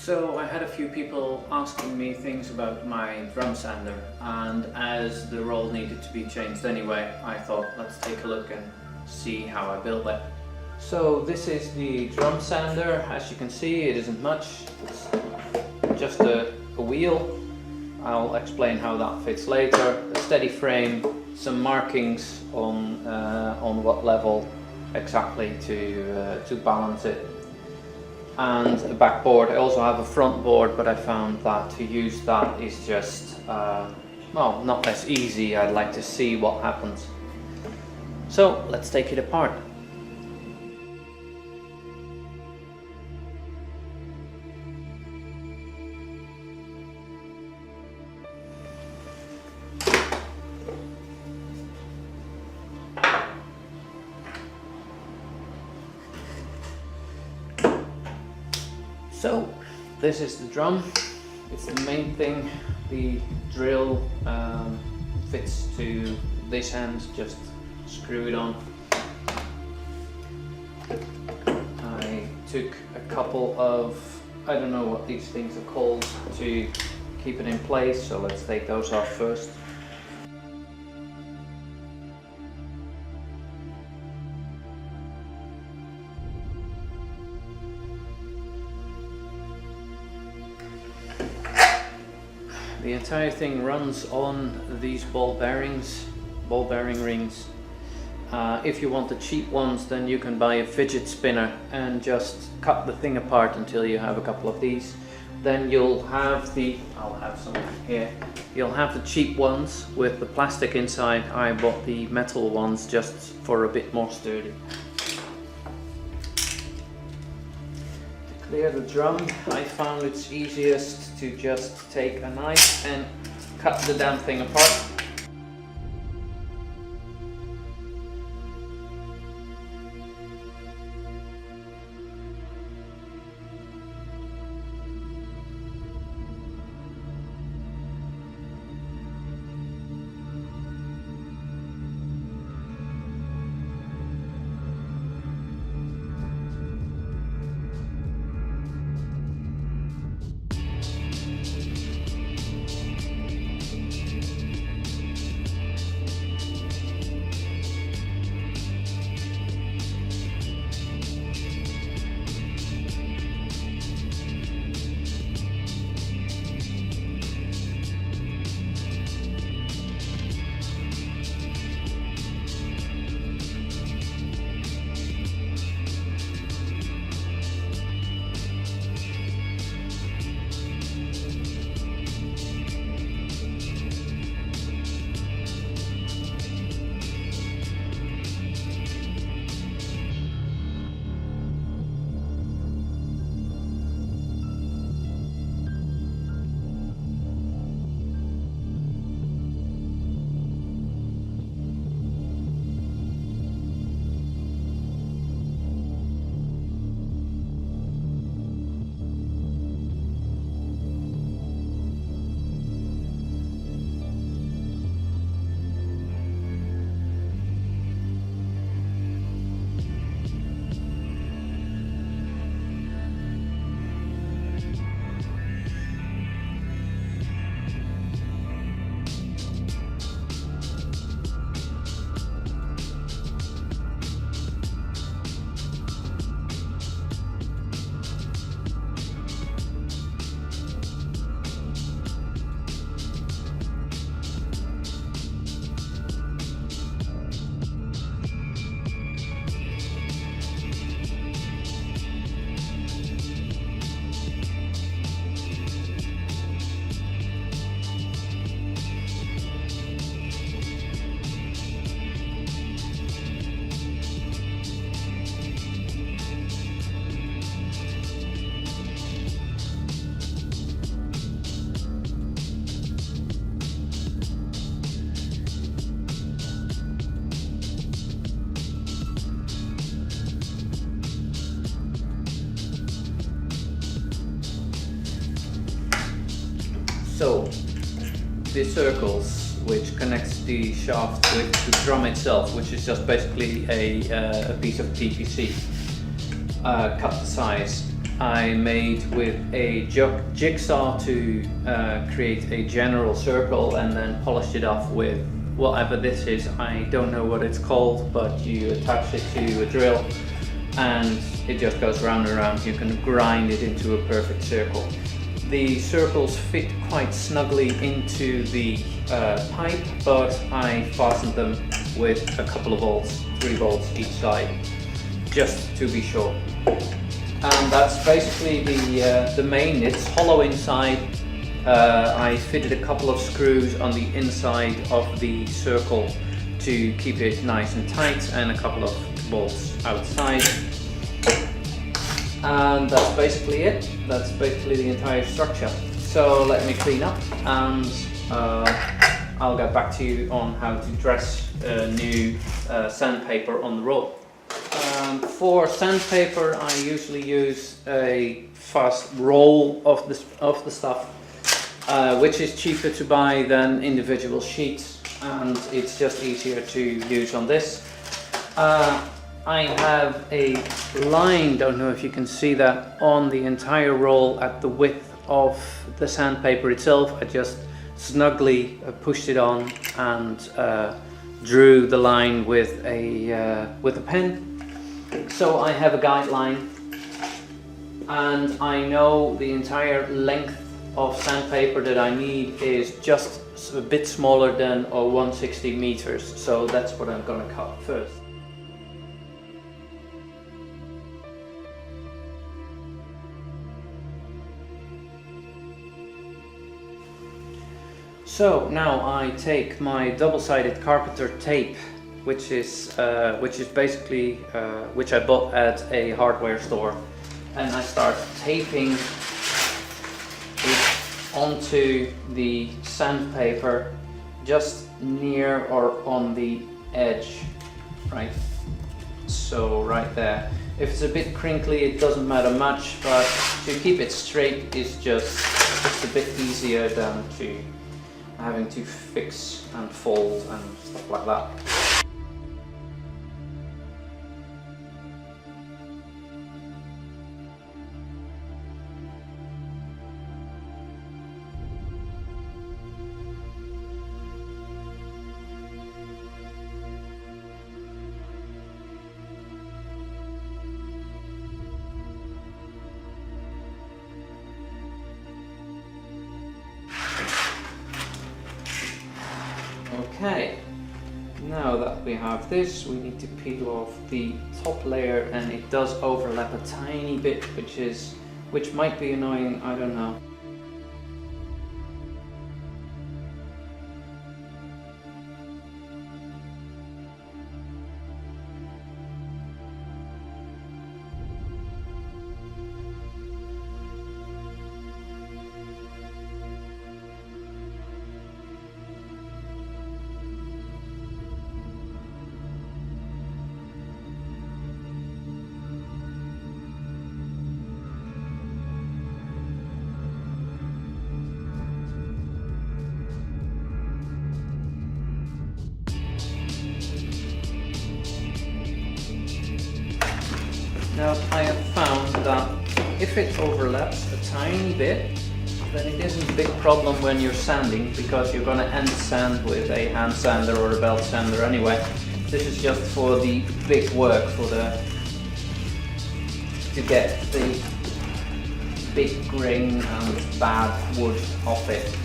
So I had a few people asking me things about my drum sander, and as the roll needed to be changed anyway, I thought let's take a look and see how I build it. So this is the drum sander. As you can see, it isn't much, it's just a wheel. I'll explain how that fits later. A steady frame, some markings on what level exactly to balance it, and a backboard. I also have a front board, but I found that to use that is just well, not as easy. I'd like to see what happens. So let's take it apart. So this is the drum. It's the main thing. The drill fits to this end, just screw it on. I took a couple of, I don't know what these things are called, to keep it in place, so let's take those off first. The entire thing runs on these ball bearing rings. If you want the cheap ones, then you can buy a fidget spinner and just cut the thing apart until you have a couple of these. Then you'll have I'll have some here. You'll have the cheap ones with the plastic inside. I bought the metal ones just for a bit more sturdy. To clear the drum, I found it's easiest to just take a knife and cut the damn thing apart. So the circles which connects the shaft with the drum itself, which is just basically a piece of PVC, cut the size. I made with a jigsaw to create a general circle, and then polished it off with whatever this is. I don't know what it's called, but you attach it to a drill and it just goes round and round. You can grind it into a perfect circle. The circles fit quite snugly into the pipe, but I fastened them with a couple of bolts, 3 bolts each side, just to be sure. And that's basically the main. It's hollow inside. I fitted a couple of screws on the inside of the circle to keep it nice and tight, and a couple of bolts outside. And that's basically it. That's basically the entire structure. So let me clean up, and I'll get back to you on how to dress new sandpaper on the roll. For sandpaper, I usually use a fast roll of the stuff, which is cheaper to buy than individual sheets, and it's just easier to use on this. I have a line, don't know if you can see that, on the entire roll at the width of the sandpaper itself. I just snugly pushed it on and drew the line with a pen. So I have a guideline, and I know the entire length of sandpaper that I need is just a bit smaller than 160 meters. So that's what I'm going to cut first. So now I take my double-sided carpenter tape, which is basically which I bought at a hardware store, and I start taping it onto the sandpaper just near or on the edge, right? So right there. If it's a bit crinkly, it doesn't matter much, but to keep it straight is just a bit easier than having to fix and fold and stuff like that. Okay, now that we have this, we need to peel off the top layer, and it does overlap a tiny bit, which might be annoying, I don't know. Now I have found that if it overlaps a tiny bit, then it isn't a big problem when you're sanding, because you're going to end sand with a hand sander or a belt sander anyway. This is just for the big work, to get the big grain and bad wood off it.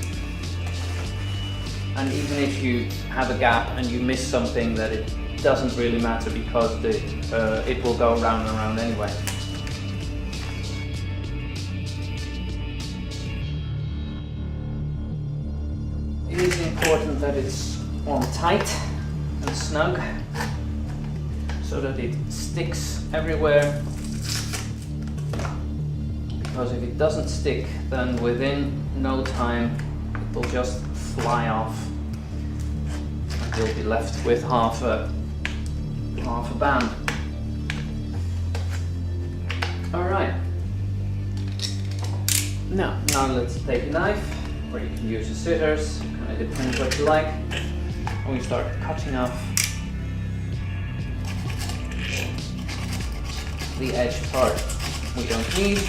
And even if you have a gap and you miss something, that it doesn't really matter, because it will go round and round anyway. It is important that it's on tight and snug, so that it sticks everywhere, because if it doesn't stick, then within no time it will just fly off, and you'll be left with half a band. Alright, now let's take a knife, or you can use the scissors, kind of depends what you like, and we start cutting off the edge part we don't need.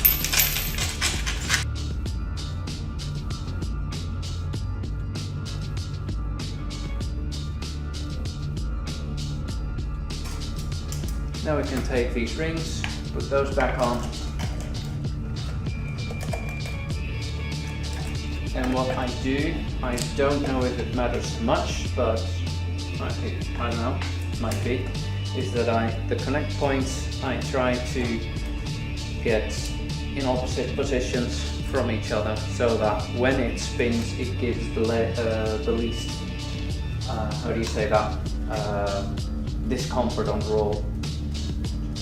Now we can take these rings, put those back on. And what I do, I don't know if it matters much, but I don't know, might be, is that the connect points I try to get in opposite positions from each other, so that when it spins it gives the least, how do you say that, discomfort on the roll.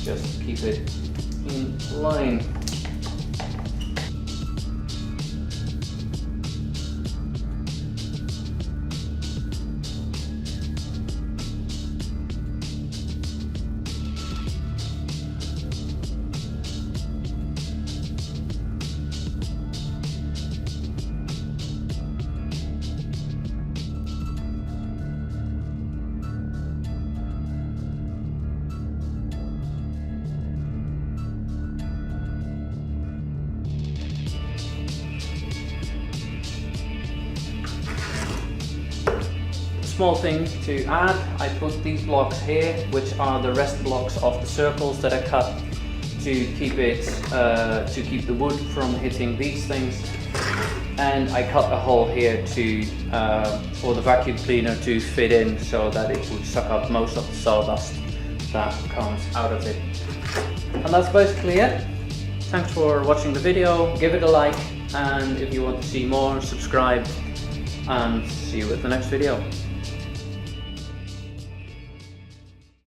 Just keep it in line. Small thing to add, I put these blocks here, which are the rest blocks of the circles that I cut to keep the wood from hitting these things. And I cut a hole here for the vacuum cleaner to fit in, so that it would suck up most of the sawdust that comes out of it. And that's basically it. Thanks for watching the video, give it a like, and if you want to see more, subscribe, and see you at the next video.